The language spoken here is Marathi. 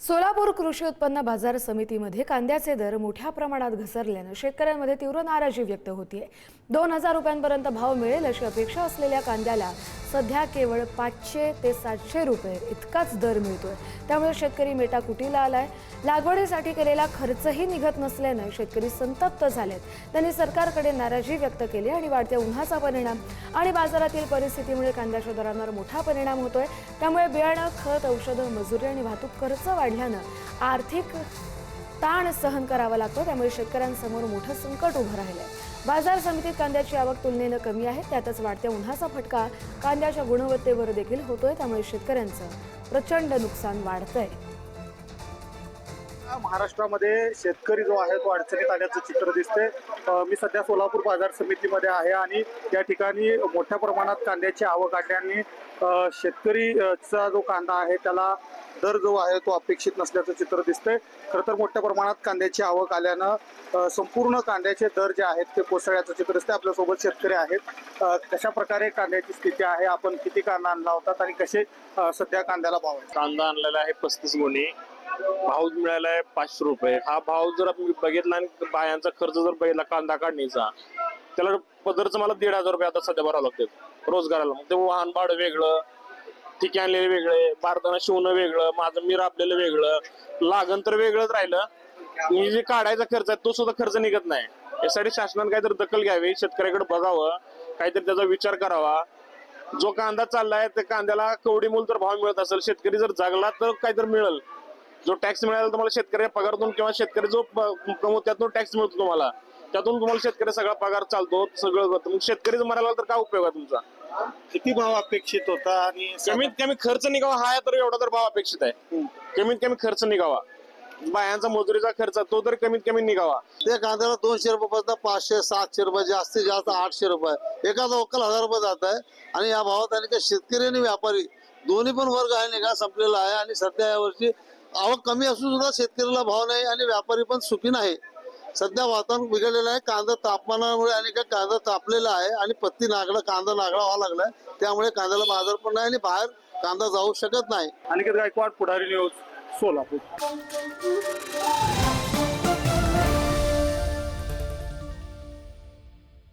सोलापूर कृषी उत्पन्न बाजार समितीमध्ये कांद्याचे दर मोठ्या प्रमाणात घसरल्याने शेतकऱ्यांमध्ये तीव्र नाराजी व्यक्त होतीये। 2000 रुपयांपर्यंत भाव मिळेल अशी अपेक्षा असलेल्या कांद्याला सध्या केवळ 500 ते 700 रुपये इतकाच दर मिळतोय। त्यामुळे शेतकरी मेटाकुटीला आलाय। लागवडीसाठी केलेला खर्चही निघत नसल्याने शेतकरी संतप्त झालेत। त्यांनी सरकारकडे नाराजी व्यक्त केली आणि वाढत्या उन्हाचा परिणाम आणि बाजारातील परिस्थितीमुळे कांद्याच्या दरांवर मोठा परिणाम होतोय। त्यामुळे बियाणं, खत, औषधं, मजुरी आणि वाहतूक खर्च वाढल्यानं आर्थिक ताण सहन करावा लागतो। त्यामुळे शेतकऱ्यांसमोर मोठं संकट उभं राहिलंय। बाजार समितीत कांद्याची आवक तुलनेनं कमी आहे। त्यातच वाढत्या उन्हाचा फटका कांद्याच्या गुणवत्तेवर देखील होतोय। त्यामुळे शेतकऱ्यांचं प्रचंड नुकसान वाढतंय। महाराष्ट्रामध्ये शेतकरी जो आहे तो अडचणीत आल्याचं चित्र दिसते। मी सध्या सोलापूर बाजार समितीमध्ये आहे आणि या ठिकाणी मोठ्या प्रमाणात कांद्याची आवक आल्याने शेतकरीचा जो कांदा आहे त्याला दर जो आहे तो अपेक्षित नसल्याचं चित्र दिसतंय। खरं तर मोठ्या प्रमाणात कांद्याची आवक आल्यानं संपूर्ण कांद्याचे दर जे आहेत ते कोसळल्याचं चित्र दिसतंय। आपल्यासोबत शेतकरी आहेत। कशा प्रकारे कांद्याची स्थिती आहे, आपण किती कांदा आणला होता आणि कसे सध्या कांद्याला भाव आहे? कांदा आणलेला आहे 35 गुणी, भाव मिळाला आहे 500 रुपये। हा भाव जर आपण बघितला आणि बायांचा खर्च जर बघितला कांदा काढणीचा, त्याला पदरचं मला 1500 रुपये आता सध्या भरावं लागतात रोजगाराला। मग ते वाहन भाडं वेगळं, ठिकाण आणलेले वेगळे, बारदाना शिवणं वेगळं, माझं मी राबलेलं वेगळं, लागण तर वेगळंच राहिलं। मी जे काढायचा खर्च आहे तो सुद्धा खर्च निघत नाही। यासाठी शासनाने काहीतरी दखल घ्यावी, शेतकऱ्याकडे बघावं, काहीतरी त्याचा विचार करावा। जो कांदा चाललाय त्या कांद्याला कवडी मोल तर भाव मिळत असेल, शेतकरी जर जगला तर काहीतरी मिळेल। जो टॅक्स मिळाला तुम्हाला शेतकऱ्याच्या पगारातून किंवा शेतकरी जो कमवतो त्यातून टॅक्स मिळतो तुम्हाला, त्यातून तुम्हाला शेतकरी सगळा पगार चालतो, सगळं करतो। मग शेतकरी जर मरायला तर काय उपयोग आहे तुमचा? किती भाव अपेक्षित होता आणि कमीत कमी खर्च निघावा हा तर एवढा तर भाव अपेक्षित आहे। कमीत कमी खर्च निघावा, बायांचा मजुरीचा खर्च तो तर कमीत कमी निघावा। त्या कांद्याला 200 रुपयापासून 500 700 रुपये, जास्तीत जास्त 800 रुपये, एका लोकल 1000 रुपये जात आहे। आणि या भावात आणि काही शेतकरी आणि व्यापारी दोन्ही पण वर्ग आहे निघा संपलेला आहे। आणि सध्या यावर्षी आवक कमी असून सुद्धा शेतकऱ्याला भाव नाही आणि व्यापारी पण सुखी नाही। सध्या वातावरण बिघडलेलं आहे। कांदा तापमानामुळे आणि काय कांदा तापलेला आहे आणि पत्ती नागडा कांदा नागडा व्हावा लागलाय। त्यामुळे कांद्याला बाजार पण नाही आणि बाहेर कांदा जाऊ शकत नाही। अनिकेत गायकवाड, पुढारी न्यूज, सोलापूर।